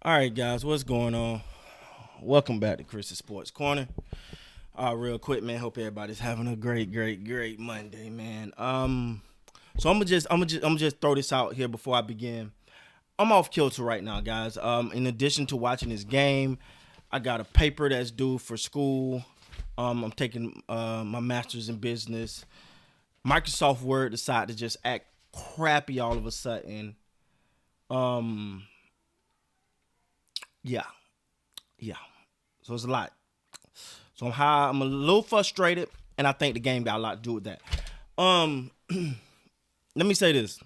All right, guys, what's going on? Welcome back to Chris's Sports Corner. Real quick, man. Hope everybody's having a great Monday, man. So I'm gonna just throw this out here before I begin. I'm off kilter right now, guys. In addition to watching this game, I got a paper that's due for school. I'm taking my master's in business. Microsoft Word decided to just act crappy all of a sudden. Um, yeah, yeah. So it's a lot. So I'm high. I'm a little frustrated, and I think the game got a lot to do with that. Um, Let me say this: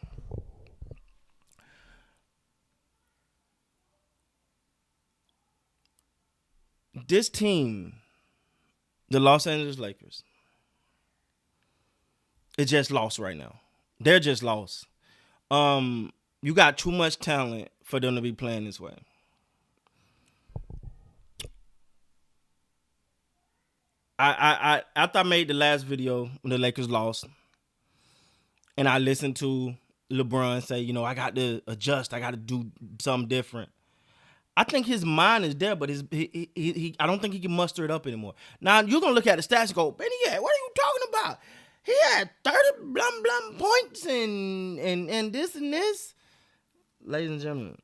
this team, the Los Angeles Lakers, is just lost right now. They're just lost. You got too much talent for them to be playing this way. After I made the last video when the Lakers lost, and I listened to LeBron say, I got to adjust, I got to do something different. I think his mind is there, but I don't think he can muster it up anymore. Now you're gonna look at the stats and go, Benny, yeah, what are you talking about? He had 30 blum points and this and this. Ladies and gentlemen,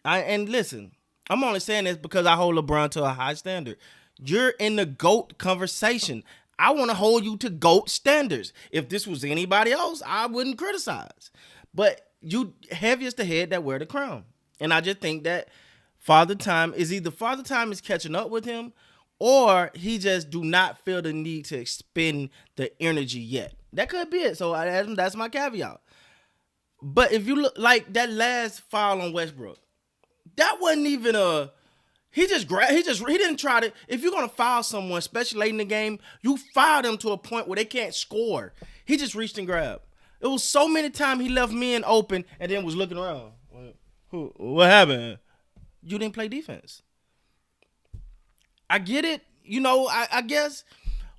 and listen, I'm only saying this because I hold LeBron to a high standard. You're in the GOAT conversation. I want to hold you to GOAT standards. If this was anybody else, I wouldn't criticize. But you heaviest the head that wear the crown. And I just think that Father Time is catching up with him, or he just do not feel the need to expend the energy yet. That could be it. So that's my caveat. But if you look like that last foul on Westbrook, that wasn't even a. He didn't try to. If you're gonna foul someone, especially late in the game, you foul them to a point where they can't score. He just reached and grabbed. It was so many times he left men open and then was looking around. What happened? You didn't play defense. I get it. I guess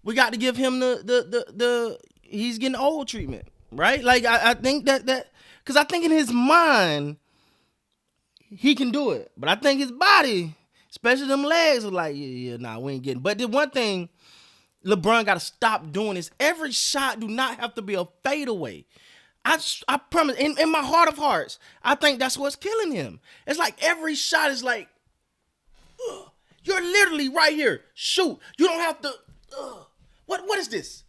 we got to give him the he's getting old treatment, right? Like I think that because I think in his mind he can do it, but I think his body, especially them legs, are like nah, we ain't getting. But the one thing LeBron got to stop doing is every shot do not have to be a fadeaway. I promise, in my heart of hearts, I think that's what's killing him. It's like every shot is like, you're literally right here. Shoot. You don't have to. What is this?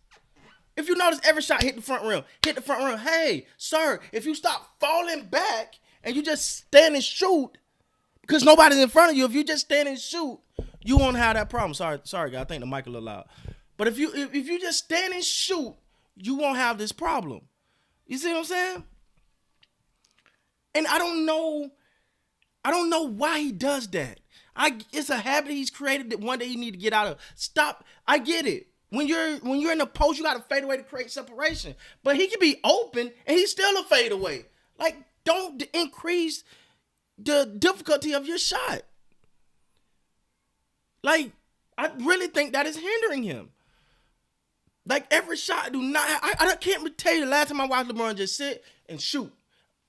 If you notice, every shot hit the front rim. Hit the front rim. Hey, sir, if you stop falling back and you just stand and shoot, because nobody's in front of you, if you just stand and shoot, you won't have that problem. Sorry, guys. I think the mic a little loud. But if you just stand and shoot, you won't have this problem. You see what I'm saying? And I don't know why he does that. It's a habit he's created that one day he need to get out of. Stop. I get it. When you're in the post, you got to fade away to create separation. But he can be open and he's still a fade away. Like, don't increase the difficulty of your shot. Like, I really think that is hindering him. Like every shot, I can't tell you the last time I watched LeBron just sit and shoot.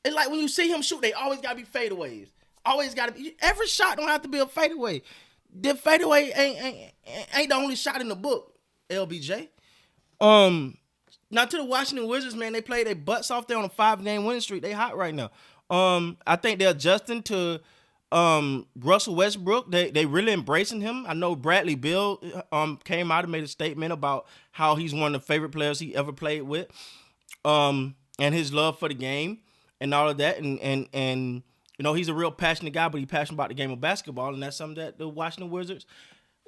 It's like when you see him shoot, they always gotta be fadeaways. Always gotta be. Every shot don't have to be a fadeaway. The fadeaway ain't the only shot in the book. LBJ. Now to the Washington Wizards, man, they played their butts off there on a 5-game winning streak. They hot right now. I think they're adjusting to Russell Westbrook. They really embracing him. I know Bradley Beal came out and made a statement about how he's one of the favorite players he ever played with, and his love for the game and all of that, and he's a real passionate guy, but he's passionate about the game of basketball, and that's something that the Washington Wizards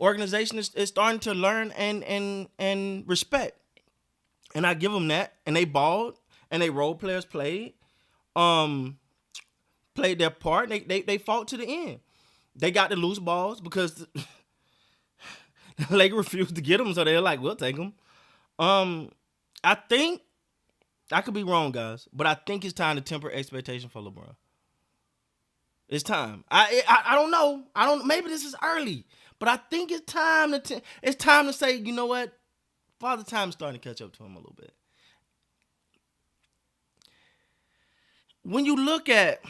organization is starting to learn and respect. And I give them that, and they balled, and they role players played their part. They fought to the end. They got the loose balls because the Lakers refused to get them, so they're like, we'll take them. I think I could be wrong, guys, but I think it's time to temper expectation for LeBron. It's time. I don't know. Maybe this is early, but I think it's time to say, you know what? Father Time's starting to catch up to him a little bit. When you look at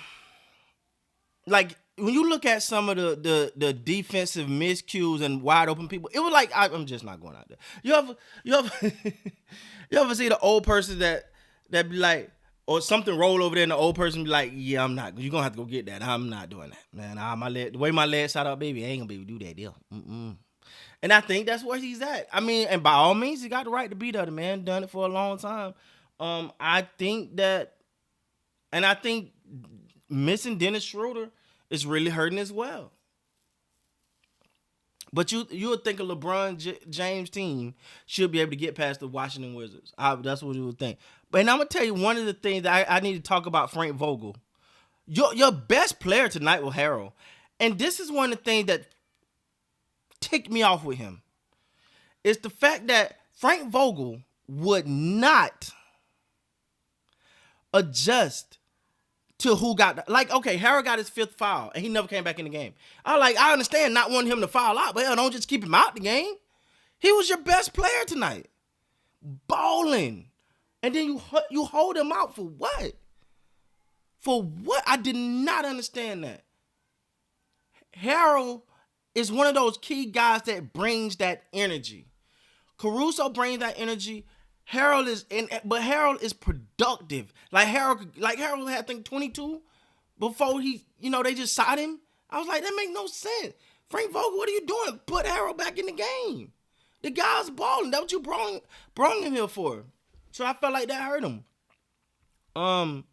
like when you look at some of the defensive miscues and wide open people, it was like I'm just not going out there. You ever you ever see the old person that be like, or something roll over there and the old person be like, yeah, I'm not. You're gonna have to go get that. I'm not doing that, man. The way my leg shot up, baby, I ain't gonna be able to do that deal. Mm-mm. And I think that's where he's at. I mean, and by all means, he got the right to be there. The man done it for a long time. I think that, and I think missing Dennis Schroeder is really hurting as well. But you would think a James team should be able to get past the Washington Wizards. That's what you would think. But and I'm gonna tell you one of the things that I need to talk about Frank Vogel. Your best player tonight was Harold, and this is one of the things that ticked me off with him. It's the fact that Frank Vogel would not adjust to who got, like, okay, Harold got his 5th foul and he never came back in the game. I understand not wanting him to foul out, but hell, don't just keep him out the game. He was your best player tonight, balling, and then you hold him out for what? For what? I did not understand that. Harold is one of those key guys that brings that energy. Caruso brings that energy. But Harold is productive. Harold had, I think, 22 before they just shot him. I was like, that makes no sense. Frank Vogel, what are you doing? Put Harold back in the game. The guy's balling. That's what you brought him here for. So I felt like that hurt him. I'm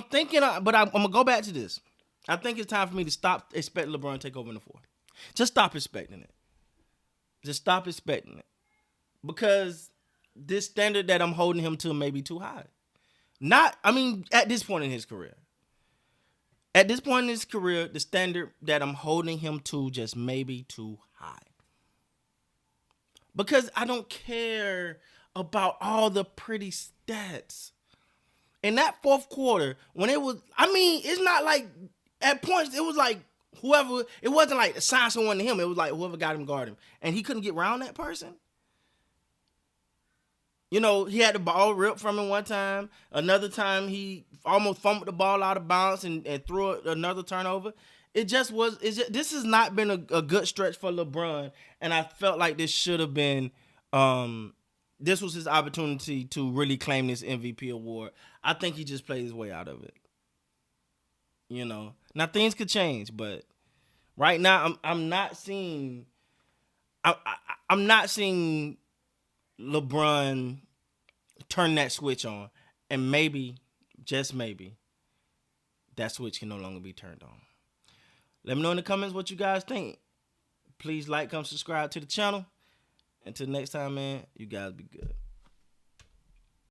thinking, but I'm gonna go back to this. I think it's time for me to stop expecting LeBron to take over in the 4th. Just stop expecting it. Just stop expecting it. Because this standard that I'm holding him to may be too high. At this point in his career. At this point in his career, the standard that I'm holding him to just may be too high. Because I don't care about all the pretty stats. In that 4th quarter, when it's not like, at points, it was like it wasn't like assign someone to him. It was like whoever got him guard him. And he couldn't get around that person. He had the ball ripped from him one time. Another time, he almost fumbled the ball out of bounds and threw another turnover. This has not been a good stretch for LeBron. And I felt like this should have been, this was his opportunity to really claim this MVP award. I think he just played his way out of it. Now things could change, but right now I'm not seeing LeBron turn that switch on, and maybe, just maybe, that switch can no longer be turned on. Let me know in the comments what you guys think. Please like, comment, subscribe to the channel. Until next time, man, you guys be good.